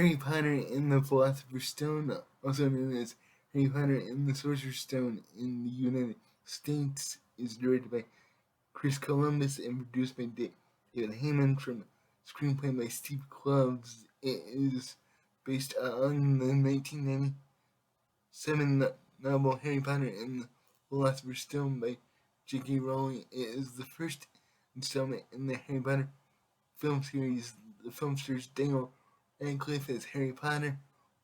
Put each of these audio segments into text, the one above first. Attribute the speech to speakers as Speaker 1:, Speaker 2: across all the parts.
Speaker 1: Harry Potter and the Philosopher's Stone, also known as Harry Potter and the Sorcerer's Stone in the United States, is directed by Chris Columbus and produced by David Heyman from screenplay by Steve Kloves. It is based on the 1997 novel Harry Potter and the Philosopher's Stone by J.K. Rowling. It is the first installment in the Harry Potter film series. The film stars Daniel Radcliffe as Harry Potter,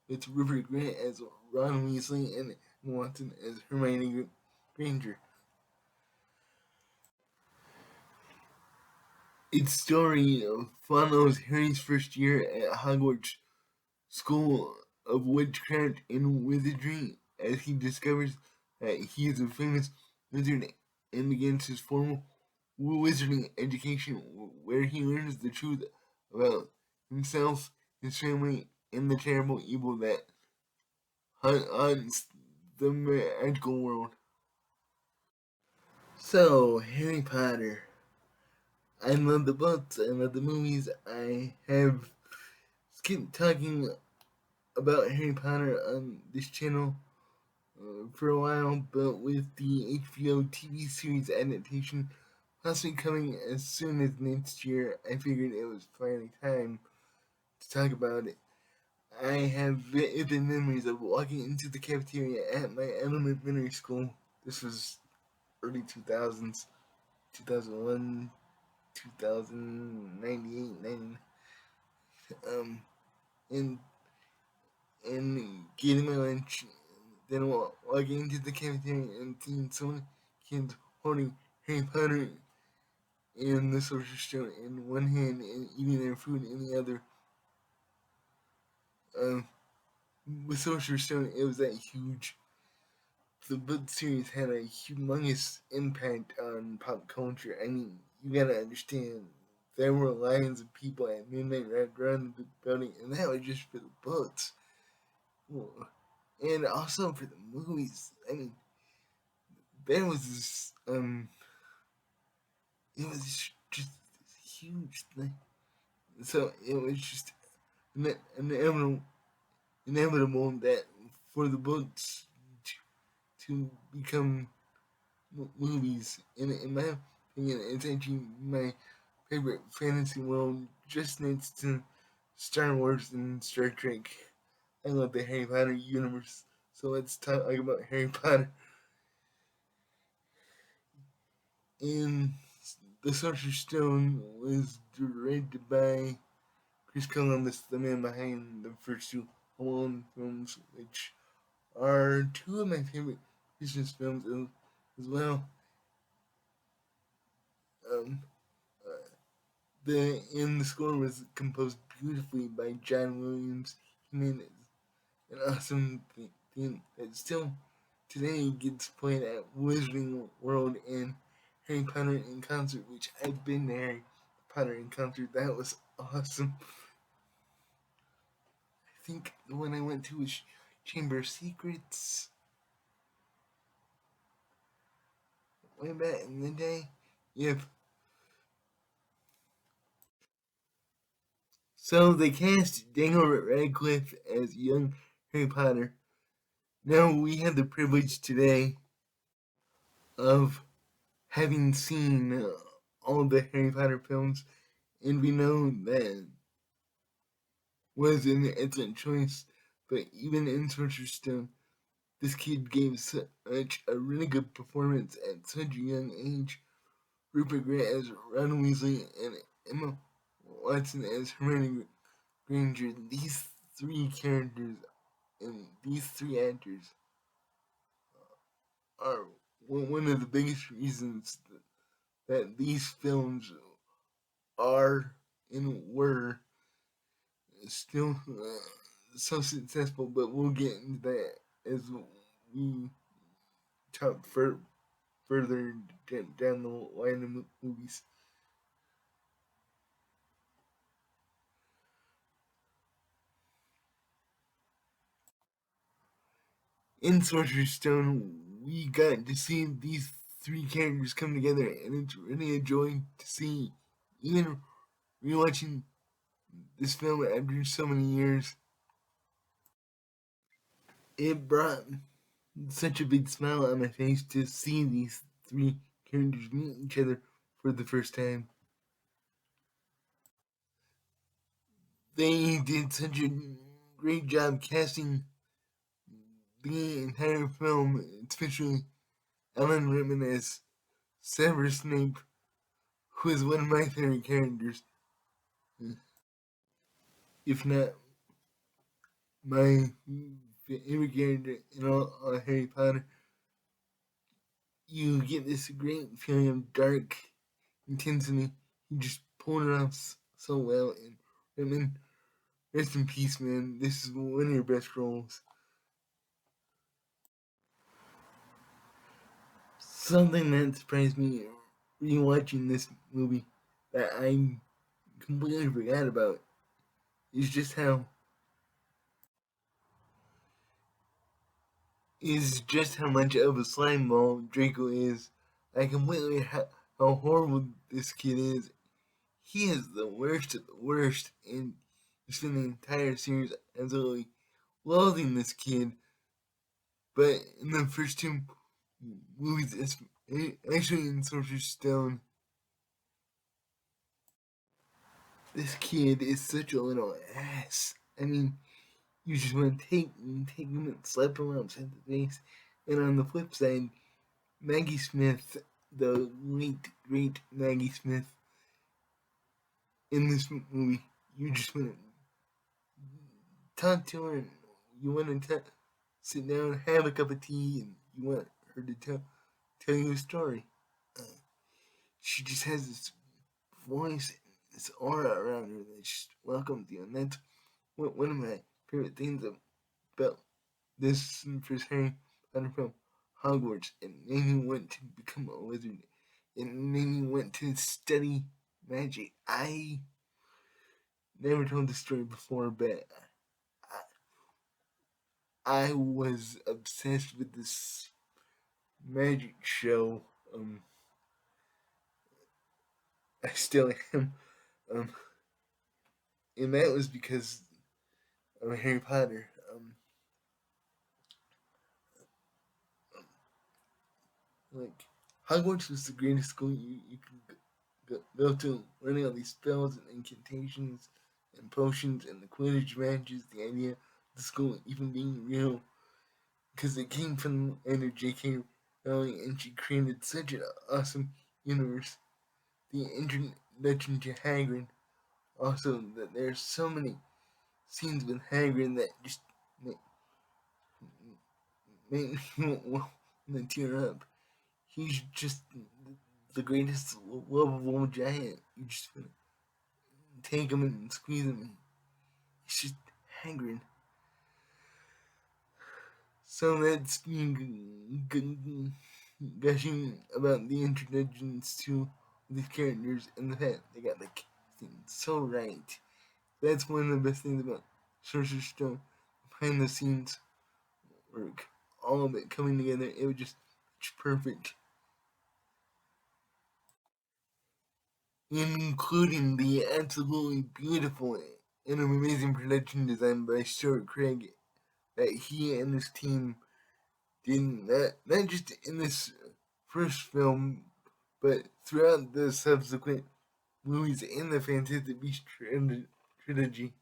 Speaker 1: with Rupert Grint as Ron Weasley and Watson as Hermione Granger. Its story follows Harry's first year at Hogwarts School of Witchcraft and Wizardry as he discovers that he is a famous wizard and begins his formal wizarding education, where he learns the truth about himself, his family, and the terrible evil that haunts the magical world. So, Harry Potter. I love the books, I love the movies. I have skipped talking about Harry Potter on this channel for a while, but with the HBO TV series adaptation possibly coming as soon as next year, I figured it was finally time to talk about it. I have vivid memories of walking into the cafeteria at my elementary school. This was early 2000s, 2001, 2098, 99. And getting my lunch, then walking into the cafeteria and seeing so many kids holding Harry Potter and the Sorcerer's Stone in one hand and eating their food in the other. With Sorcerer's Stone, it was that huge. The book series had a humongous impact on pop culture. I mean, you gotta understand, there were lines of people at midnight right around the building, and that was just for the books. And also for the movies. I mean, there was this, it was just this huge thing. So it was just inevitable that for the books to become movies. In my opinion, it's actually my favorite fantasy world, just next to Star Wars and Star Trek. I love the Harry Potter universe. So let's talk about Harry Potter. And the Sorcerer's Stone was directed by Chris Columbus, the man behind the first two Home Alone films, which are two of my favorite Christmas films as well. The score was composed beautifully by John Williams. He made an awesome theme that still today gets played at Wizarding World and Harry Potter in concert, which I've been to Harry Potter in concert. That was awesome. I think the one I went to was Chamber of Secrets way back in the day. Yep. So they cast Daniel Radcliffe as young Harry Potter. Now we have the privilege today of having seen all the Harry Potter films, and we know that was an excellent choice. But even in Sorcerer's Stone, this kid gave such a really good performance at such a young age. Rupert Grint as Ron Weasley and Emma Watson as Hermione Granger. These three characters and these three actors are one of the biggest reasons that these films are and were still so successful. But we'll get into that as we talk further down the line of movies. In Sorcerer's Stone, we got to see these three characters come together, and it's really a joy to see. Even rewatching this film after so many years, it brought such a big smile on my face to see these three characters meet each other for the first time. They did such a great job casting the entire film, especially Alan Rickman as Severus Snape, who is one of my favorite characters, if not my favorite character in all Harry Potter. You get this great feeling of dark intensity. You just pulled it off so well. And Rickman, rest in peace, man. This is one of your best roles. Something that surprised me rewatching this movie that I completely forgot about is just how much of a slime ball Draco is. I completely how horrible this kid is. He is the worst of the worst, and you spend the entire series absolutely loathing this kid. But in the first two movies, actually in Sorcerer's Stone, this kid is such a little ass. I mean, you just want to take him and slap him upside the face. And on the flip side, Maggie Smith, the late great Maggie Smith, in this movie, you just want to talk to her, and you want to sit down, have a cup of tea, and you want her to tell you a story. Uh, she just has this voice, this aura around her that just welcomes you, and that's one of my favorite things about this first Harry Potter film, Hogwarts. It made me want to become a wizard. It made me want to study magic. I never told this story before, but I was obsessed with this magic show. I still am. Um, and that was because of Harry Potter. Like Hogwarts was the greatest school you could go to, learning all these spells and incantations and potions and the Quidditch matches. The idea of the school even being real, because it came from the end of J.K. Rowling, and she created such an awesome universe. The introduction to Hagrid, also that there's so many scenes with Hagrid that just make me want to tear up. He's just the greatest lovable giant. You just want to take him and squeeze him, and he's just Hagrid. So that's me gushing about the introductions to these characters and the fact they got the casting so right. That's one of the best things about Sorcerer's Stone. Behind the scenes work, all of it coming together, it was just perfect. Including the absolutely beautiful and amazing production design by Stuart Craig that he and his team did, not just in this first film, but throughout the subsequent movies in the Fantastic Beasts trilogy.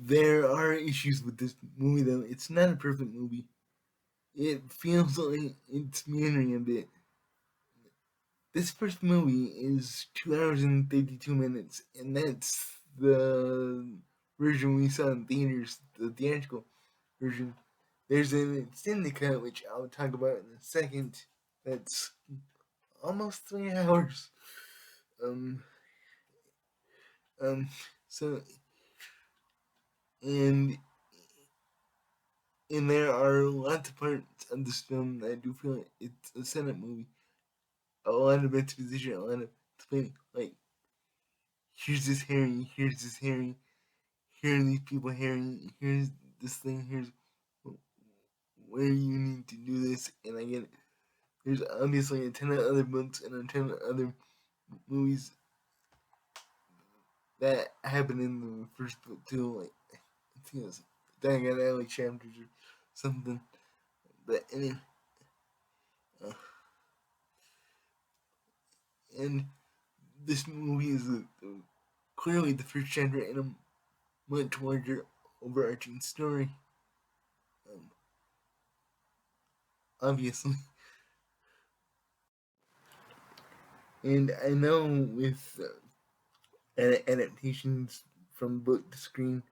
Speaker 1: There are issues with this movie, though. It's not a perfect movie. It feels like it's meandering a bit. This first movie is 2 hours and 32 minutes, and that's the version we saw in theaters, the theatrical version. There's an extended cut, which I'll talk about in a second, that's almost 3 hours. Um, um, so, and there are lots of parts of this film that I do feel like it's a setup movie. A lot of exposition, a lot of explaining. Like, here's this Harry, here's this Harry, here are these people Harry, here's this thing, here's where you need to do this, and I get it. There's obviously a ton of other books and a ton of other movies that happen in the first book too, like think it was Diagon Alley chapters or something. But anyway, and this movie is clearly the first chapter in a much larger overarching story. Obviously. And I know with adaptations from book to screen,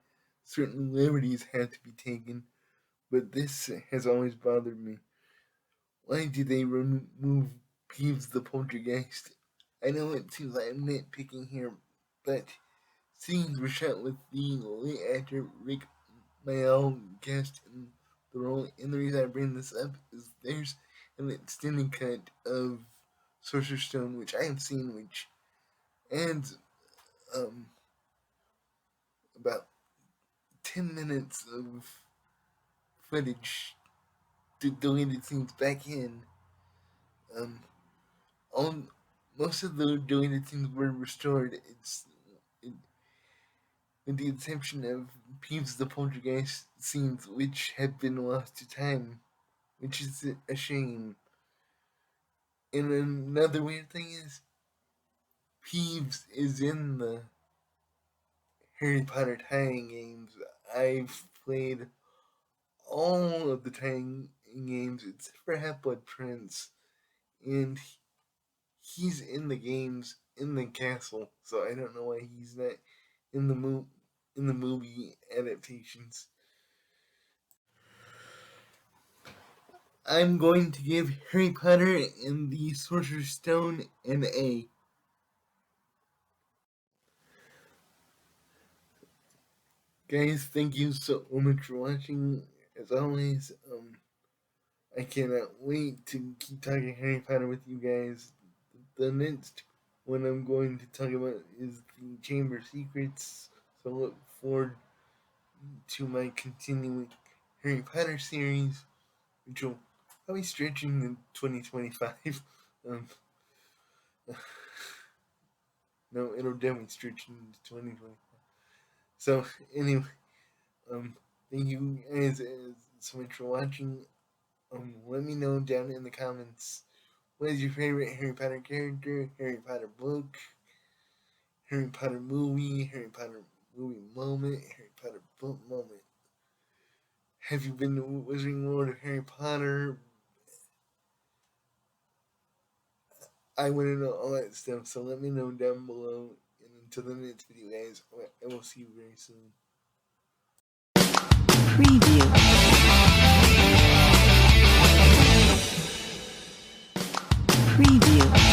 Speaker 1: certain liberties have to be taken, but this has always bothered me. Why did they remove Peeves the poltergeist? I know it seems like I'm nitpicking here, but scenes were shot with the late actor Rick Mayall cast in the role, and the reason I bring this up is there's an extended cut of Sorcerer Stone, which I have seen, which adds about 10 minutes of footage, deleted scenes back in. All most of the deleted scenes were restored. With the exception of Peeves the poltergeist scenes, which have been lost to time, which is a shame. And another weird thing is, Peeves is in the Harry Potter tie-in games. I've played all of the tie-in games except for Half-Blood Prince, and he's in the games in the castle. So I don't know why he's not in the movie adaptations. I'm going to give Harry Potter and the Sorcerer's Stone an A. Guys, thank you so much for watching. As always, I cannot wait to keep talking Harry Potter with you guys. The next one I'm going to talk about is the Chamber of Secrets, so look forward to my continuing Harry Potter series, which will probably stretch into 2025. No, it'll definitely stretch into 2025. So, anyway, thank you guys so much for watching. Let me know down in the comments, what is your favorite Harry Potter character, Harry Potter book, Harry Potter movie, Harry Potter movie moment, Harry Potter book moment. Have you been to Wizarding World of Harry Potter? I want to know all that stuff, so let me know down below. And until the next video, guys, I will see you very soon.
Speaker 2: Preview. Preview.